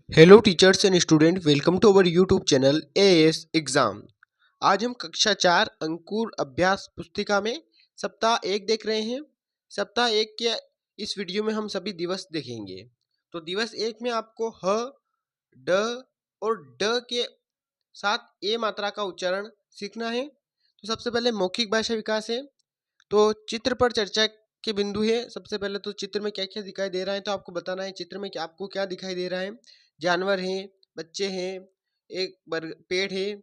Hello teachers and student, welcome to our YouTube channel AS exam. आज हम कक्षा 4 अंकुर अभ्यास पुस्तिका में सप्ताह 1 देख रहे हैं। सप्ताह 1 के इस वीडियो में हम सभी दिवस देखेंगे। तो दिवस 1 में आपको ह, ड और ड के साथ ए मात्रा का उच्चारण सीखना है। तो सबसे पहले मौखिक भाषा विकास है। तो चित्र पर चर्चा के बिंदु है। सबसे पहले तो चित्र में क्या क्या दिखाई दे रहा है तो आपको बताना है चित्र में आपको क्या दिखाई दे रहा है। जानवर हैं, बच्चे हैं, एक पेड़ है,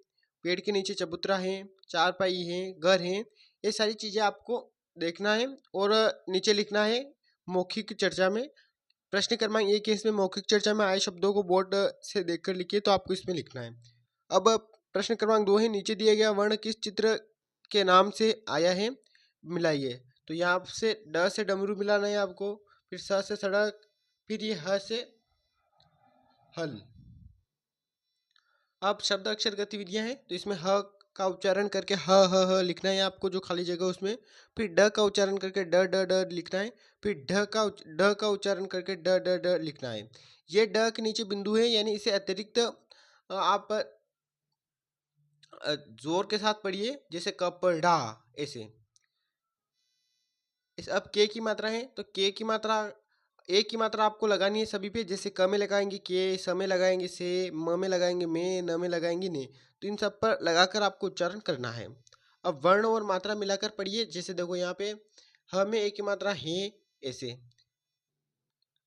पेड़ के नीचे चबूतरा है, चारपाई है, घर है। ये सारी चीज़ें आपको देखना है और नीचे लिखना है मौखिक चर्चा में। प्रश्न क्रमांक 1 इसमें मौखिक चर्चा में आए शब्दों को बोर्ड से देखकर लिखिए, तो आपको इसमें लिखना है। अब प्रश्न क्रमांक 2 है, नीचे दिया गया वर्ण किस चित्र के नाम से आया है, मिलाइए। तो यहाँ से ड से डमरू मिलाना है आपको, फिर स से सड़क, फिर ये ह से हल। अब शब्द अक्षर गतिविधियां हैं। तो इसमें ह का उच्चारण करके ह लिखना है आपको, जो खाली जगह उसमें। फिर ड का उच्चारण करके ड लिखना है। फिर ढ का उच्चारण करके ड लिखना है। ये ड के नीचे बिंदु है, यानी इसे अतिरिक्त आप जोर के साथ पढ़िए, जैसे कपड़ा ऐसे। इस अब के की मात्रा है, तो के की मात्रा ए की मात्रा आपको लगानी है सभी पे। जैसे क में लगाएंगे के, स में लगाएंगे से, म में लगाएंगे में, न में लगाएंगे ने। तो इन सब पर लगाकर आपको उच्चारण करना है। अब वर्ण और मात्रा मिलाकर पढ़िए। जैसे देखो यहाँ पे ह में ए की मात्रा है ऐसे,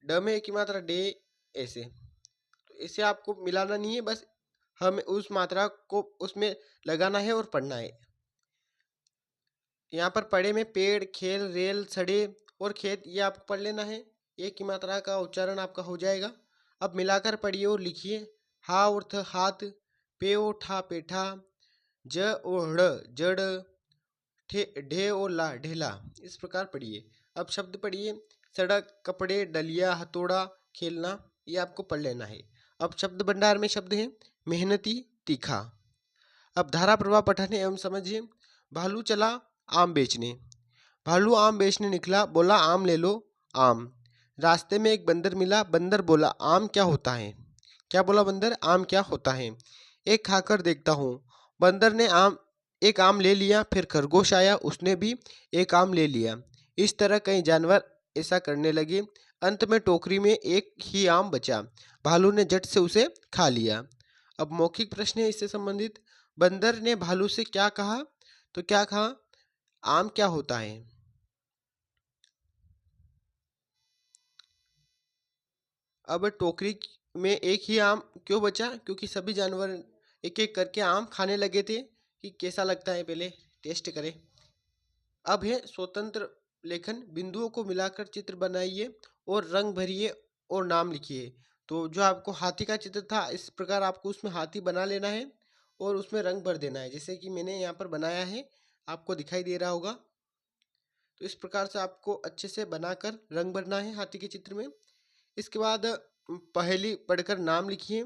ड में ए की मात्रा डे ऐसे। तो इसे आपको मिलाना नहीं है, बस हमें उस मात्रा को उसमें लगाना है और पढ़ना है। यहाँ पर पढ़े में पेड़, खेल, रेल, सड़े और खेत, ये आपको पढ़ लेना है। एक की मात्रा का उच्चारण आपका हो जाएगा। अब मिलाकर पढ़िए और लिखिए। हा और थ हाथ, पे ओ ठा पेठा, ज और ड़ जड़, ढे और ला ढेला। इस प्रकार पढ़िए। अब शब्द पढ़िए। सड़क, कपड़े, डलिया, हथौड़ा, खेलना, ये आपको पढ़ लेना है। अब शब्द भंडार में शब्द हैं मेहनती, तीखा। अब धारा प्रवाह पठन एवं समझिए। भालू चला आम बेचने। भालू आम बेचने निकला, बोला आम ले लो आम। रास्ते में एक बंदर मिला, बंदर बोला आम क्या होता है। क्या बोला बंदर, आम क्या होता है। एक खाकर देखता हूँ। बंदर ने एक आम ले लिया, फिर खरगोश आया, उसने भी एक आम ले लिया। इस तरह कई जानवर ऐसा करने लगे। अंत में टोकरी में एक ही आम बचा। भालू ने झट से उसे खा लिया। अब मौखिक प्रश्न है इससे संबंधित। बंदर ने भालू से क्या कहा, तो क्या कहा, आम क्या होता है। अब टोकरी में एक ही आम क्यों बचा, क्योंकि सभी जानवर एक एक करके आम खाने लगे थे कि कैसा लगता है, पहले टेस्ट करें। अब है स्वतंत्र लेखन। बिंदुओं को मिलाकर चित्र बनाइए और रंग भरिए और नाम लिखिए। तो जो आपको हाथी का चित्र था, इस प्रकार आपको उसमें हाथी बना लेना है और उसमें रंग भर देना है, जैसे कि मैंने यहाँ पर बनाया है, आपको दिखाई दे रहा होगा। तो इस प्रकार से आपको अच्छे से बनाकर रंग भरना है हाथी के चित्र में। इसके बाद पहली पढ़कर नाम लिखिए।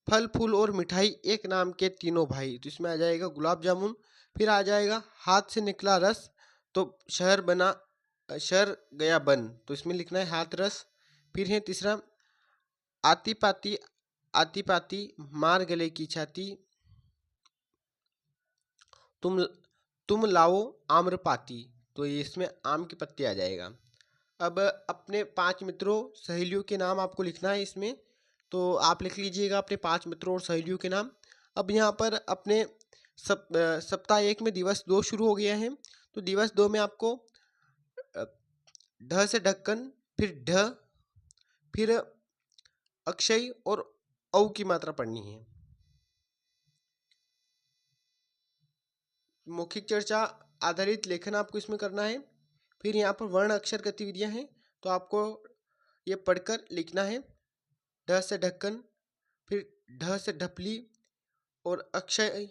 फल फूल और मिठाई एक नाम के तीनों भाई। तो इसमें आ जाएगा गुलाब जामुन। फिर आ जाएगा हाथ से निकला रस, तो शहर गया बन, तो इसमें लिखना है हाथ रस। फिर है तीसरा आती पाती, आती पाती मार गले की छाती, तुम तुम लाओ आम्रपाती। तो ये इसमें आम की पत्ती आ जाएगा। अब अपने 5 मित्रों सहेलियों के नाम आपको लिखना है इसमें। तो आप लिख लीजिएगा अपने 5 मित्रों और सहेलियों के नाम। अब यहाँ पर अपने सप्ताह 1 में दिवस 2 शुरू हो गया है। तो दिवस 2 में आपको अ, ढ से ढक्कन, फिर ढ, फिर अक्षय और औ की मात्रा पढ़नी है। मौखिक चर्चा आधारित लेखन आपको इसमें करना है। फिर यहाँ पर वर्ण अक्षर गतिविधियाँ हैं, तो आपको ये पढ़कर लिखना है। ढ से ढक्कन, फिर ढ से ढपली और अक्षय,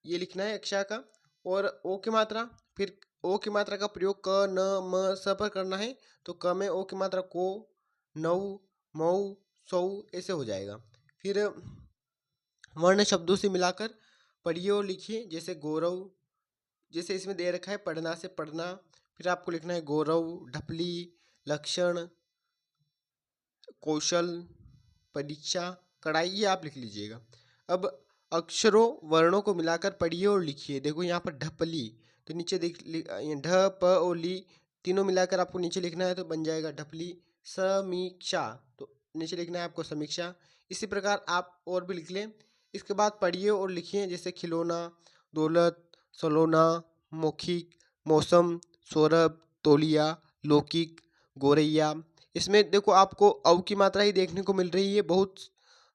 ये लिखना है अक्षय का। और ओ की मात्रा, फिर ओ की मात्रा का प्रयोग क न म स पर करना है। तो क में ओ की मात्रा को, नौ, मऊ, सौ ऐसे हो जाएगा। फिर वर्ण शब्दों से मिलाकर पढ़िए और लिखिए। जैसे गौरव, जैसे इसमें दे रखा है पढ़ना से पढ़ना। फिर आपको लिखना है गौरव, ढपली, लक्षण, कौशल, परीक्षा, कढ़ाई, ये आप लिख लीजिएगा। अब अक्षरों वर्णों को मिलाकर पढ़िए और लिखिए। देखो यहाँ पर ढपली, तो नीचे ढ प और ली तीनों मिलाकर आपको नीचे लिखना है, तो बन जाएगा ढपली। समीक्षा, तो नीचे लिखना है आपको समीक्षा। इसी प्रकार आप और भी लिख लें। इसके बाद पढ़िए और लिखिए, जैसे खिलौना, दौलत, सलोना, मौखिक, मौसम, सौरभ, तौलिया, लौकिक, गोरैया। इसमें देखो आपको अव की मात्रा ही देखने को मिल रही है बहुत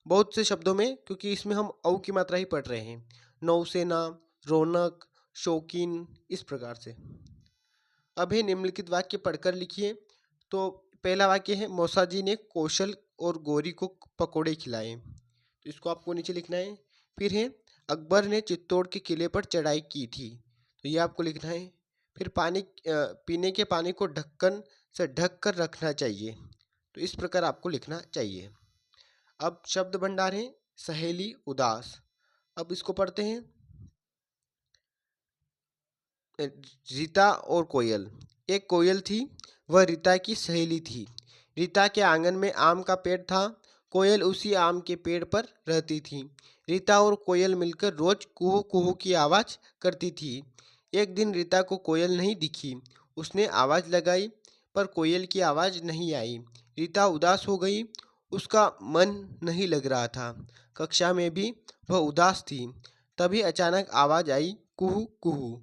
बहुत से शब्दों में, क्योंकि इसमें हम अव की मात्रा ही पढ़ रहे हैं। नौसेना, रौनक, शौकीन, इस प्रकार से। अब है निम्नलिखित वाक्य पढ़कर लिखिए। तो पहला वाक्य है, मौसा जी ने कौशल और गौरी को पकोड़े खिलाए, तो इसको आपको नीचे लिखना है। फिर है, अकबर ने चित्तौड़ के किले पर चढ़ाई की थी, तो ये आपको लिखना है। फिर पीने के पानी को ढक्कन से ढक कर रखना चाहिए, तो इस प्रकार आपको लिखना चाहिए। अब शब्द भंडार है, सहेली, उदास। अब इसको पढ़ते हैं। रीता और कोयल। एक कोयल थी, वह रीता की सहेली थी। रीता के आंगन में आम का पेड़ था, कोयल उसी आम के पेड़ पर रहती थी। रीता और कोयल मिलकर रोज कुहू कुहू की आवाज़ करती थी। एक दिन रीता को कोयल नहीं दिखी, उसने आवाज़ लगाई पर कोयल की आवाज़ नहीं आई। रीता उदास हो गई, उसका मन नहीं लग रहा था। कक्षा में भी वह उदास थी। तभी अचानक आवाज़ आई, कुहू कुहू।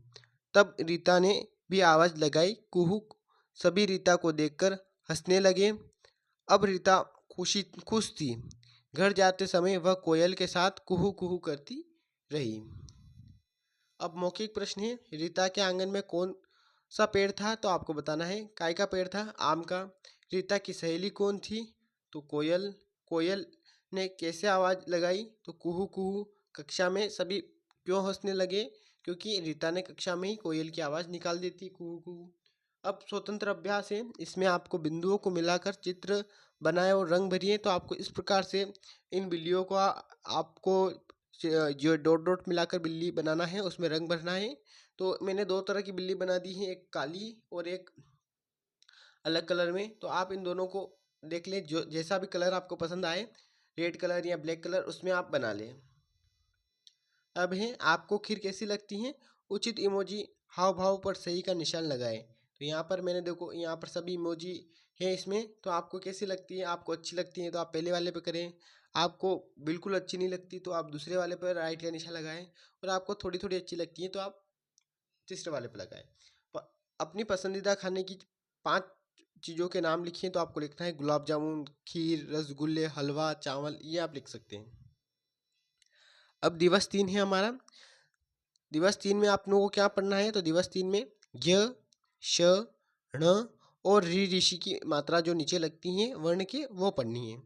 तब रीता ने भी आवाज़ लगाई, कुहू। सभी रीता को देखकर हंसने लगे। अब रीता खुश थी। घर जाते समय वह कोयल के साथ कुहू कुहू करती रही। अब मौखिक प्रश्न है, रीता के आंगन में कौन सा पेड़ था, तो आपको बताना है। काय का पेड़ था? आम का। रीता की सहेली कौन थी? तो कोयल। कोयल ने कैसे आवाज़ लगाई? तो कुहू कुहू। कक्षा में सभी क्यों हंसने लगे? क्योंकि रीता ने कक्षा में ही कोयल की आवाज़ निकाल दी थी, कुहू कुहू। अब स्वतंत्र अभ्यास है, इसमें आपको बिंदुओं को मिलाकर चित्र बनाए और रंग भरिए। तो आपको इस प्रकार से इन बिल्लियों को आपको जो डॉट डॉट मिलाकर बिल्ली बनाना है, उसमें रंग भरना है। तो मैंने दो तरह की बिल्ली बना दी है, एक काली और एक अलग कलर में। तो आप इन दोनों को देख लें, जो जैसा भी कलर आपको पसंद आए, रेड कलर या ब्लैक कलर, उसमें आप बना लें। अब है, आपको खीर कैसी लगती है? उचित इमोजी हाव भाव पर सही का निशान लगाएं। तो यहाँ पर मैंने देखो, यहाँ पर सभी इमोजी है इसमें। तो आपको कैसी लगती है? आपको अच्छी लगती है तो आप पहले वाले पे करें। आपको बिल्कुल अच्छी नहीं लगती तो आप दूसरे वाले पर राइट का निशान लगाएं। और आपको थोड़ी थोड़ी अच्छी लगती है तो आप तीसरे वाले पर लगाएं। अपनी पसंदीदा खाने की 5 चीज़ों के नाम लिखिए। तो आपको लिखना है गुलाब जामुन, खीर, रसगुल्ले, हलवा, चावल, ये आप लिख सकते हैं। अब दिवस 3 है हमारा। दिवस 3 में आप लोगों को क्या पढ़ना है? तो दिवस 3 में य, श, ण और ऋ ऋषि की मात्रा जो नीचे लगती हैं वर्ण के, वो पढ़नी है।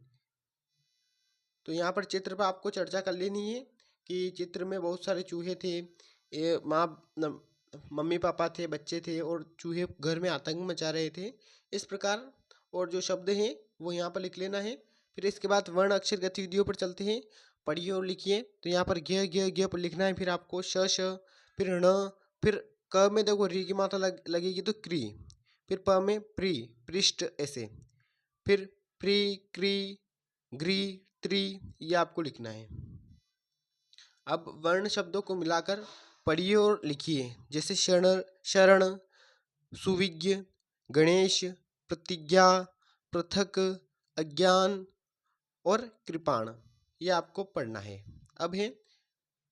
तो यहाँ पर चित्र पर आपको चर्चा कर लेनी है कि चित्र में बहुत सारे चूहे थे, ये मम्मी पापा थे, बच्चे थे और चूहे घर में आतंक मचा रहे थे, इस प्रकार। और जो शब्द हैं वो यहाँ पर लिख लेना है। फिर इसके बाद वर्ण अक्षर गतिविधियों पर चलते हैं। पढ़िए और लिखिए। तो यहाँ पर घ पर लिखना है, फिर आपको श, फिर ण, फिर क में देखो री की मात्रा लगेगी तो क्री, फिर प में प्री, पृष्ठ, ऐसे। फिर प्री, क्री, ग्री, त्रि, ये आपको लिखना है। अब वर्ण शब्दों को मिलाकर पढ़िए और लिखिए, जैसे शरण, सुविज्ञ, गणेश, प्रतिज्ञा, पृथक, अज्ञान और कृपाण, ये आपको पढ़ना है। अब है,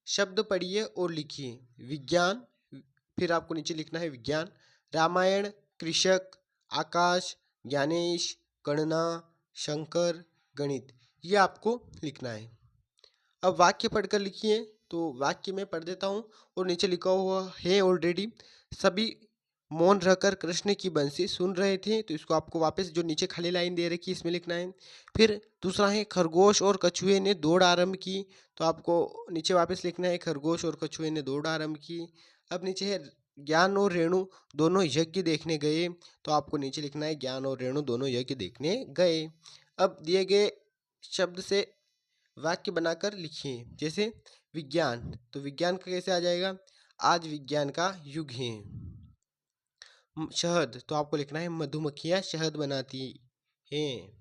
शब्द पढ़िए और लिखिए। विज्ञान, फिर आपको नीचे लिखना है विज्ञान। रामायण, कृषक, आकाश, ज्ञानेश, गणना, शंकर, गणित, ये आपको लिखना है। अब वाक्य पढ़कर लिखिए। तो वाक्य में पढ़ देता हूँ और नीचे लिखा हुआ है ऑलरेडी। सभी मौन रहकर कृष्ण की बंसी सुन रहे थे, तो इसको आपको वापस जो नीचे खाली लाइन दे रखी है इसमें लिखना है। फिर दूसरा है, खरगोश और कछुए ने दौड़ आरंभ की, तो आपको नीचे वापस लिखना है, खरगोश और कछुए ने दौड़ आरंभ की। अब नीचे है, ज्ञान और रेणु दोनों यज्ञ देखने गए, तो आपको नीचे लिखना है, ज्ञान और रेणु दोनों यज्ञ देखने गए। अब दिए गए शब्द से वाक्य बनाकर लिखिए, जैसे विज्ञान, तो विज्ञान का कैसे आ जाएगा? आज विज्ञान का युग है। शहद, तो आपको लिखना है, मधुमक्खियां शहद बनाती हैं।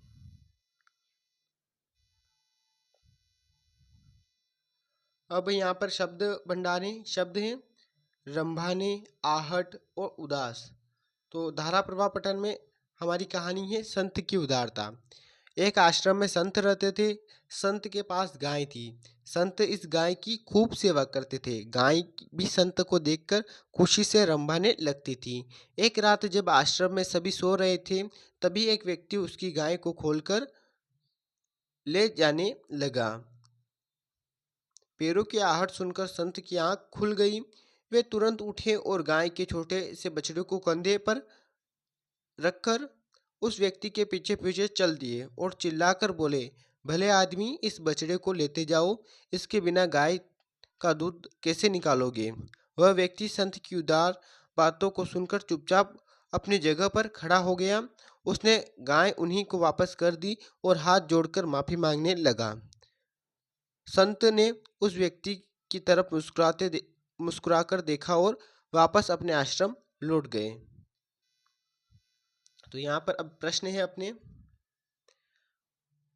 अब यहाँ पर शब्द भंडार हैं, शब्द हैं रंभाने, आहट और उदास। तो धारा प्रवाह पठन में हमारी कहानी है संत की उदारता। एक आश्रम में संत रहते थे। संत के पास गाय थी। संत इस गाय की खूब सेवा करते थे। गाय भी संत को देखकर खुशी से रंभाने लगती थी। एक रात जब आश्रम में सभी सो रहे थे, तभी एक व्यक्ति उसकी गाय को खोलकर ले जाने लगा। पैरों की आहट सुनकर संत की आंख खुल गई। वे तुरंत उठे और गाय के छोटे से बछड़े को कंधे पर रखकर उस व्यक्ति के पीछे पीछे चल दिए और चिल्लाकर बोले, भले आदमी, इस बछड़े को लेते जाओ, इसके बिना गाय का दूध कैसे निकालोगे। वह व्यक्ति संत की उदार बातों को सुनकर चुपचाप अपनी जगह पर खड़ा हो गया। उसने गाय उन्हीं को वापस कर दी और हाथ जोड़कर माफी मांगने लगा। संत ने उस व्यक्ति की तरफ मुस्कुराकर देखा और वापस अपने आश्रम लौट गए। तो यहाँ पर अब प्रश्न है अपने,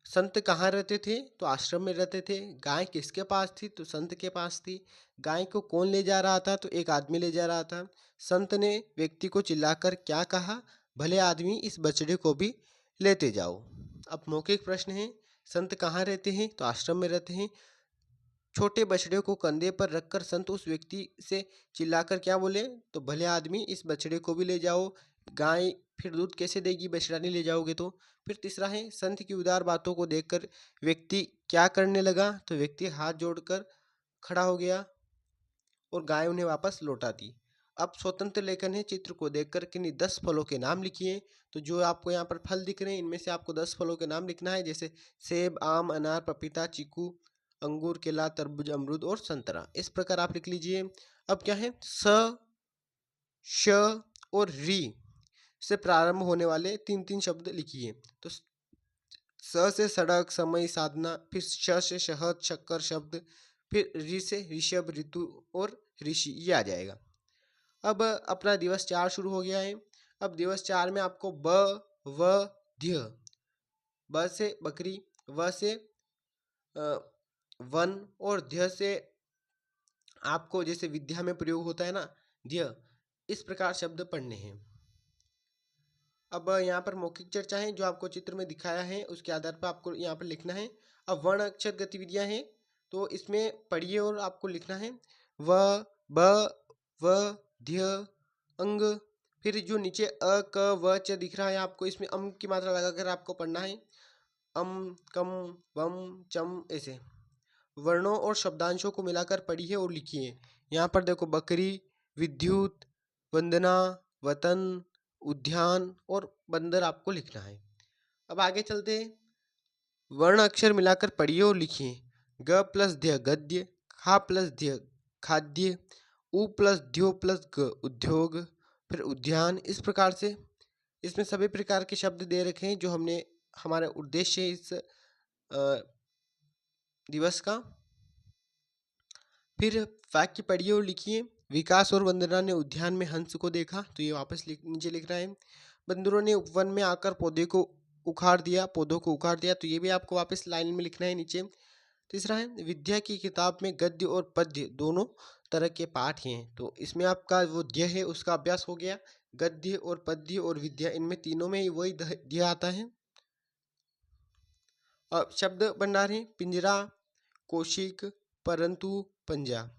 संत कहाँ रहते थे? तो आश्रम में रहते थे। गाय किसके पास थी? तो संत के पास थी। गाय को कौन ले जा रहा था? तो एक आदमी ले जा रहा था। संत ने व्यक्ति को चिल्लाकर क्या कहा? भले आदमी, इस बछड़े को भी लेते जाओ। अब मौखिक प्रश्न है, संत कहाँ रहते हैं? तो आश्रम में रहते हैं। छोटे बछड़े को कंधे पर रखकर संत उस व्यक्ति से चिल्लाकर क्या बोले? तो भले आदमी, इस बछड़े को भी ले जाओ। गाय फिर दूध कैसे देगी, बछड़ा नहीं ले जाओगे तो। फिर तीसरा है, संत की उदार बातों को देखकर व्यक्ति क्या करने लगा? तो व्यक्ति हाथ जोड़कर खड़ा हो गया और गाय उन्हें वापस लौटा दी। अब स्वतंत्र लेखन है, चित्र को देखकर किन्हीं 10 फलों के नाम लिखिए। तो जो आपको यहाँ पर फल दिख रहे हैं, इनमें से आपको 10 फलों के नाम लिखना है, जैसे सेब, आम, अनार, पपीता, चीकू, अंगूर, केला, तरबूज, अमरूद और संतरा। इस प्रकार आप लिख लीजिए। अब क्या है, स, श और री से प्रारंभ होने वाले 3-3 शब्द लिखिए। तो स से सड़क, समय, साधना, फिर श से शहद, शक्कर शब्द, फिर ऋ से ऋषभ, ऋतु और ऋषि, ये आ जाएगा। अब अपना दिवस 4 शुरू हो गया है। अब दिवस 4 में आपको ब, व, ध्य, ब से बकरी, व से वन और ध्य से आपको जैसे विद्या में प्रयोग होता है ना, ध्य, इस प्रकार शब्द पढ़ने हैं। अब यहाँ पर मौखिक चर्चा है, जो आपको चित्र में दिखाया है उसके आधार पर आपको यहाँ पर लिखना है। अब वर्ण अक्षर गतिविधियाँ हैं, तो इसमें पढ़िए और आपको लिखना है व, ब, व, ध्य, अंग। फिर जो नीचे अ, क, व, च दिख रहा है आपको, इसमें अम की मात्रा लगाकर आपको पढ़ना है। अम, कम, वम, चम, ऐसे वर्णों और शब्दांशों को मिलाकर पढ़िए और लिखिए। यहाँ पर देखो, बकरी, विद्युत, वंदना, वतन, उद्यान और बंदर आपको लिखना है। अब आगे चलते हैं। वर्ण अक्षर मिलाकर पढ़िए और लिखिए। ग प्लस ध्य गद्य, खा प्लस ध्य खाद्य, उ प्लस ध्यो प्लस ग उद्योग, फिर उद्यान। इस प्रकार से इसमें सभी प्रकार के शब्द दे रखे हैं, जो हमने हमारा उद्देश्य है इस दिवस का। फिर वाक्य पढ़िए और लिखिए। विकास और वंदना ने उद्यान में हंस को देखा, तो ये वापस नीचे लिख रहा है। बंदरों ने उपवन में आकर पौधों को उखाड़ दिया, तो ये भी आपको वापस लाइन में लिखना है नीचे। तीसरा है, विद्या की किताब में गद्य और पद्य दोनों तरह के पाठ हैं, तो इसमें आपका वो ध्य है उसका अभ्यास हो गया। गद्य और पद्य और विद्या, इनमें तीनों में ही वही ध्य आता है। अब शब्द भंडार है, पिंजरा, कौशिक, परंतु, पंजा।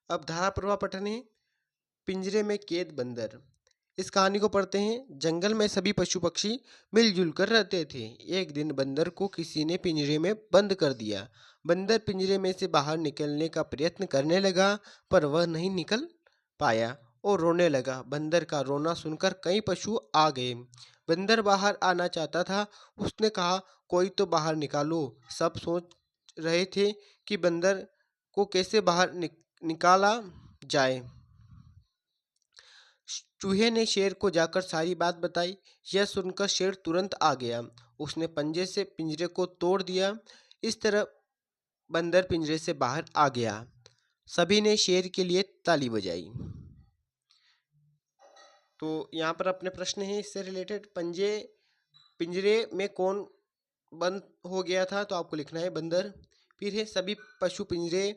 अब धारा प्रवाह पठन है, पिंजरे में कैद बंदर। इस कहानी को पढ़ते हैं। जंगल में सभी पशु पक्षी मिलजुल कर रहते थे। एक दिन बंदर को किसी ने पिंजरे में बंद कर दिया। बंदर पिंजरे में से बाहर निकलने का प्रयत्न करने लगा, पर वह नहीं निकल पाया और रोने लगा। बंदर का रोना सुनकर कई पशु आ गए। बंदर बाहर आना चाहता था। उसने कहा, कोई तो बाहर निकालो। सब सोच रहे थे कि बंदर को कैसे बाहर निकाला जाए। चूहे ने शेर को जाकर सारी बात बताई। यह सुनकर शेर तुरंत आ गया। उसने पंजे से पिंजरे को तोड़ दिया। इस तरह बंदर पिंजरे से बाहर आ गया। सभी ने शेर के लिए ताली बजाई। तो यहाँ पर अपने प्रश्न है इससे रिलेटेड, पिंजरे में कौन बंद हो गया था? तो आपको लिखना है बंदर। फिर है सभी पशु पिंजरे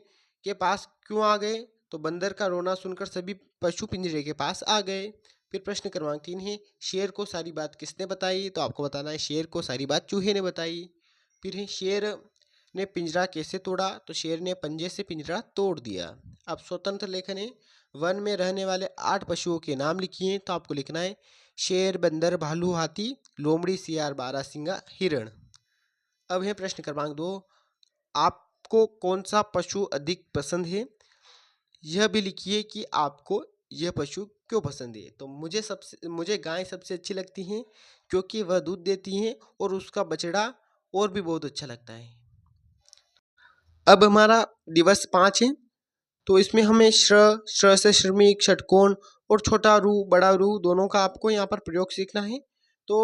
के पास क्यों आ गए, तो बंदर का रोना सुनकर सभी पशु पिंजरे के पास आ गए। फिर प्रश्न क्रमांक 3 है शेर को सारी बात किसने बताई, तो आपको बताना है शेर को सारी बात चूहे ने बताई। फिर है शेर ने पिंजरा कैसे तोड़ा, तो शेर ने पंजे से पिंजरा तोड़ दिया। अब स्वतंत्र लेखन है वन में रहने वाले 8 पशुओं के नाम लिखिए, तो आपको लिखना है शेर, बंदर, भालू, हाथी, लोमड़ी, सियार, बारहसिंगा, हिरण। अब है प्रश्न क्रमांक 2, आपको कौन सा पशु अधिक पसंद है, यह भी लिखिए कि आपको यह पशु क्यों पसंद है। तो मुझे गाय सबसे अच्छी लगती है क्योंकि वह दूध देती है और उसका बछड़ा और भी बहुत अच्छा लगता है। अब हमारा दिवस 5 है, तो इसमें हमें श्र से श्रमिक, षटकोण और छोटा रू बड़ा रू दोनों का आपको यहाँ पर प्रयोग सीखना है। तो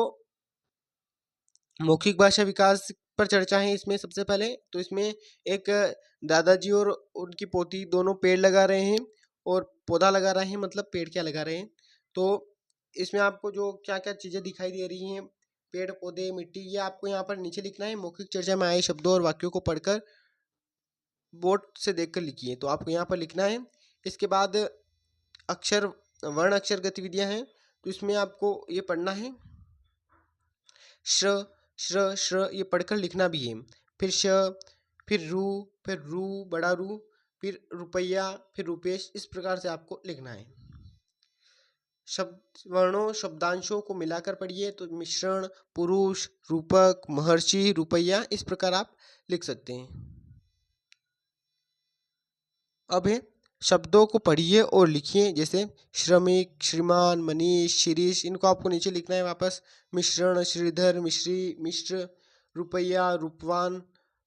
मौखिक भाषा विकास पर चर्चा है इसमें। सबसे पहले तो इसमें एक दादाजी और उनकी पोती दोनों पेड़ लगा रहे हैं और पौधा लगा रहे हैं, मतलब पेड़ क्या लगा रहे हैं। तो इसमें आपको जो क्या क्या चीज़ें दिखाई दे रही हैं, पेड़ पौधे मिट्टी, ये आपको यहाँ पर नीचे लिखना है। मौखिक चर्चा में आए शब्दों और वाक्यों को पढ़कर बोर्ड से देखकर लिखिए, तो आपको यहाँ पर लिखना है। इसके बाद अक्षर वर्ण अक्षर गतिविधियाँ हैं, तो इसमें आपको ये पढ़ना है श्र श्र श्र, ये पढ़कर लिखना भी है। फिर श, फिर रू बड़ा रू, फिर रुपया, फिर रुपेश, इस प्रकार से आपको लिखना है। शब्द वर्णों शब्दांशों को मिलाकर पढ़िए, तो मिश्रण, पुरुष, रूपक, महर्षि, रुपया, इस प्रकार आप लिख सकते हैं। अब है शब्दों को पढ़िए और लिखिए, जैसे श्रमिक, श्रीमान, मनीष, शिरीष, इनको आपको नीचे लिखना है वापस। मिश्रण, श्रीधर, मिश्री, मिश्र, रुपया, रूपवान,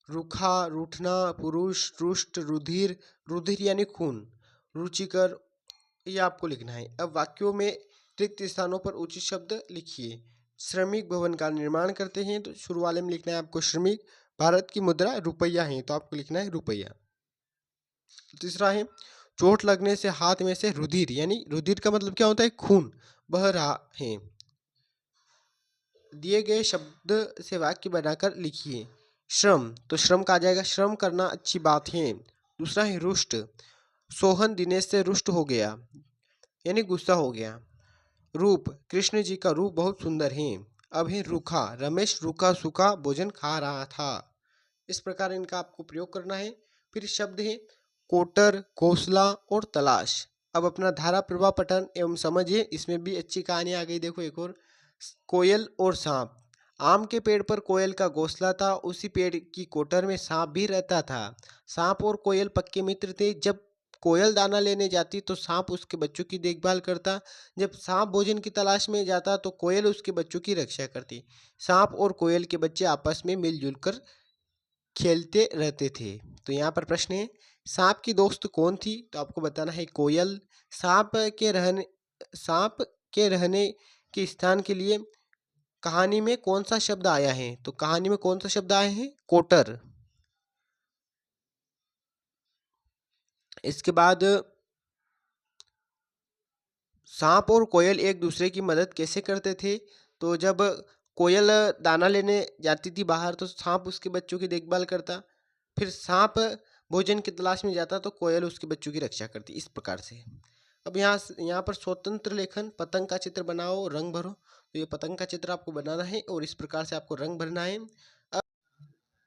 रुखा, रूठना, पुरुष, रुष्ट, रुधिर, रुधिर यानी खून, रुचिकर, ये आपको लिखना है। अब वाक्यों में रिक्त स्थानों पर उचित शब्द लिखिए। श्रमिक भवन का निर्माण करते हैं, तो शुरू वाले में लिखना है आपको श्रमिक। भारत की मुद्रा रुपया है, तो आपको लिखना है रुपया। तीसरा है चोट लगने से हाथ में से रुधिर, यानी रुधिर का मतलब क्या होता है, खून बह रहा है। दिए गए शब्द से वाक्य बनाकर लिखिए। श्रम, तो श्रम का आ जाएगा श्रम करना अच्छी बात है। दूसरा है रुष्ट, सोहन दिनेश से रुष्ट हो गया, यानी गुस्सा हो गया। रूप, कृष्ण जी का रूप बहुत सुंदर है। अब है रूखा, रमेश रूखा सूखा भोजन खा रहा था। इस प्रकार इनका आपको प्रयोग करना है। फिर शब्द है कोटर, घोंसला और तलाश। अब अपना धारा प्रवाह पठन एवं समझिए, इसमें भी अच्छी कहानी आ गई। देखो एक और, कोयल और सांप। आम के पेड़ पर कोयल का घोंसला था, उसी पेड़ की कोटर में सांप भी रहता था। सांप और कोयल पक्के मित्र थे। जब कोयल दाना लेने जाती तो सांप उसके बच्चों की देखभाल करता। जब सांप भोजन की तलाश में जाता तो कोयल उसके बच्चों की रक्षा करती। सांप और कोयल के बच्चे आपस में मिलजुल कर खेलते रहते थे। तो यहाँ पर प्रश्न है सांप की दोस्त कौन थी, तो आपको बताना है कोयल। सांप सांप के रहने के स्थान के लिए कहानी में कौन सा शब्द आया है, तो कहानी में कौन सा शब्द आया है, कोटर। इसके बाद सांप और कोयल एक दूसरे की मदद कैसे करते थे, तो जब कोयल दाना लेने जाती थी बाहर तो सांप उसके बच्चों की देखभाल करता। फिर सांप भोजन की तलाश में जाता तो कोयल उसके बच्चों की रक्षा करती, इस प्रकार से। अब यहाँ पर स्वतंत्र लेखन, पतंग का चित्र बनाओ, रंग भरो। तो ये पतंग का चित्र आपको बनाना है और इस प्रकार से आपको रंग भरना है।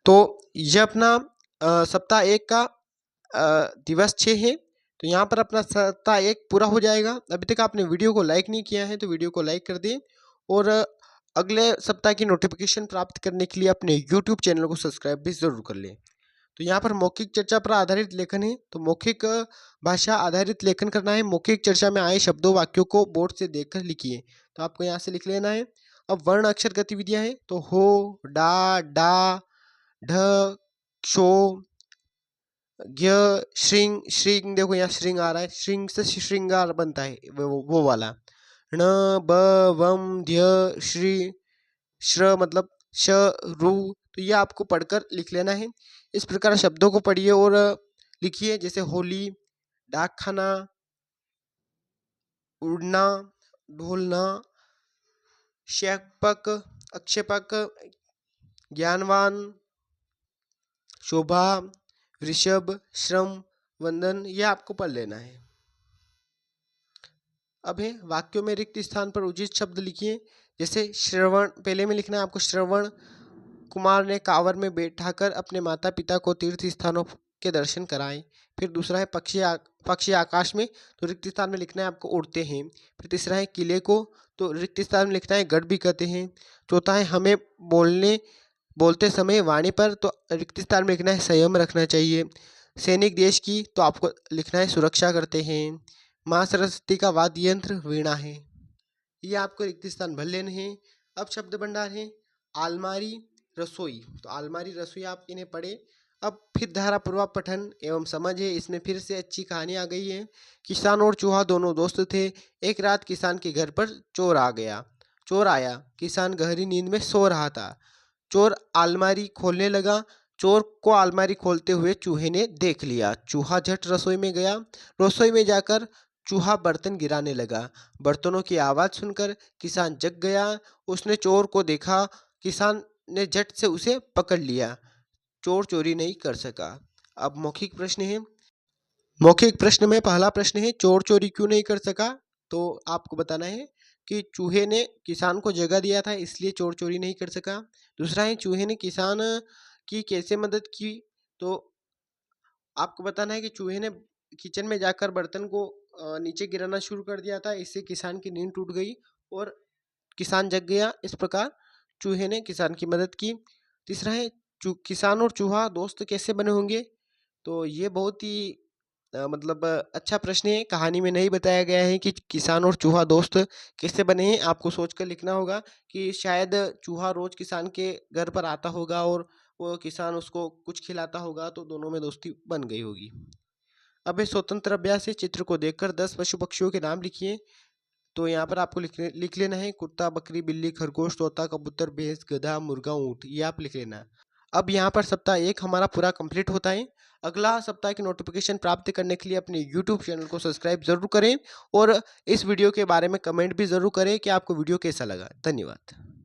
तो यह अपना सप्ताह 1 का दिवस 6 है। तो यहाँ पर अपना सप्ताह 1 पूरा हो जाएगा। अभी तक आपने वीडियो को लाइक नहीं किया है तो वीडियो को लाइक कर दें और अगले सप्ताह की नोटिफिकेशन प्राप्त करने के लिए अपने यूट्यूब चैनल को सब्सक्राइब भी ज़रूर कर लें। तो यहाँ पर मौखिक चर्चा पर आधारित लेखन है, तो मौखिक भाषा आधारित लेखन करना है। मौखिक चर्चा में आए शब्दों वाक्यों को बोर्ड से देखकर लिखिए, तो आपको यहाँ से लिख लेना है। अब वर्ण अक्षर गतिविधियाँ हैं, तो हो, डा, डा, ढ, क्षो, ज्ञ, श्रृंग, श्रृंग, देखो यहाँ श्रृंग आ रहा है, श्रृंग से श्रृंगार बनता है, वो वाला। ण, ब, वम, ध्य, श्री, श्र मतलब श, रु, तो ये आपको पढ़कर लिख लेना है। इस प्रकार शब्दों को पढ़िए और लिखिए, जैसे होली, डाकखाना, उड़ना, ढोलना, क्षेपक, अक्षेपक, ज्ञानवान, शोभा, वृषभ, श्रम, वंदन, ये आपको पढ़ लेना है। अब है वाक्यों में रिक्त स्थान पर उचित शब्द लिखिए। जैसे श्रवण, पहले में लिखना है आपको श्रवण कुमार ने कांवर में बैठाकर अपने माता पिता को तीर्थ स्थानों के दर्शन कराए। फिर दूसरा है पक्षी आकाश में, तो रिक्त स्थान में लिखना है आपको उड़ते हैं। फिर तीसरा है किले को, तो रिक्त स्थान में लिखना है गढ़ भी कहते हैं। चौथा है हमें बोलते समय वाणी पर, तो रिक्त स्थान में लिखना है संयम रखना चाहिए। सैनिक देश की, तो आपको लिखना है सुरक्षा करते हैं। माँ सरस्वती का वाद्य यंत्र वीणा है। ये आपको रिक्त स्थान भर लेने हैं। अब शब्द भंडार है आलमारी, रसोई, तो आलमारी रसोई आप इन्हें पढ़े। अब फिर धारापूर्वक पठन एवं समझ है। इसमें फिर से अच्छी कहानी आ गई है। किसान और चूहा दोनों दोस्त थे। एक रात किसान के घर पर चोर आया। किसान गहरी नींद में सो रहा था। चोर अलमारी खोलने लगा। चोर को अलमारी खोलते हुए चूहे ने देख लिया। चूहा झट रसोई में गया। रसोई में जाकर चूहा बर्तन गिराने लगा। बर्तनों की आवाज़ सुनकर किसान जग गया। उसने चोर को देखा। किसान ने झट से उसे पकड़ लिया। चोर चोरी नहीं कर सका। अब मौखिक प्रश्न है। मौखिक प्रश्न में पहला प्रश्न है चोर चोरी क्यों नहीं कर सका, तो आपको बताना है कि चूहे ने किसान को जगह दिया था इसलिए चोर चोरी नहीं कर सका। दूसरा है चूहे ने किसान की कैसे मदद की, तो आपको बताना है कि चूहे ने किचन में जाकर बर्तन को नीचे गिराना शुरू कर दिया था। इससे किसान की नींद टूट गई और किसान जग गया। इस प्रकार चूहे ने किसान की मदद की। तीसरा है किसान और चूहा दोस्त कैसे बने होंगे, तो ये बहुत ही अच्छा प्रश्न है। कहानी में नहीं बताया गया है कि किसान और चूहा दोस्त कैसे बने हैं। आपको सोचकर लिखना होगा कि शायद चूहा रोज किसान के घर पर आता होगा और वो किसान उसको कुछ खिलाता होगा, तो दोनों में दोस्ती बन गई होगी। अब स्वतंत्र अभ्यास है। चित्र को देखकर 10 पशु पक्षियों के नाम लिखिए। तो यहाँ पर आपको लिख लेना है कुत्ता, बकरी, बिल्ली, खरगोश, तोता, कबूतर, भैंस, गधा, मुर्गा, ऊँट, ये आप लिख लेना। अब यहाँ पर सप्ताह 1 हमारा पूरा कंप्लीट होता है। अगला सप्ताह की नोटिफिकेशन प्राप्त करने के लिए अपने यूट्यूब चैनल को सब्सक्राइब जरूर करें और इस वीडियो के बारे में कमेंट भी जरूर करें कि आपको वीडियो कैसा लगा। धन्यवाद।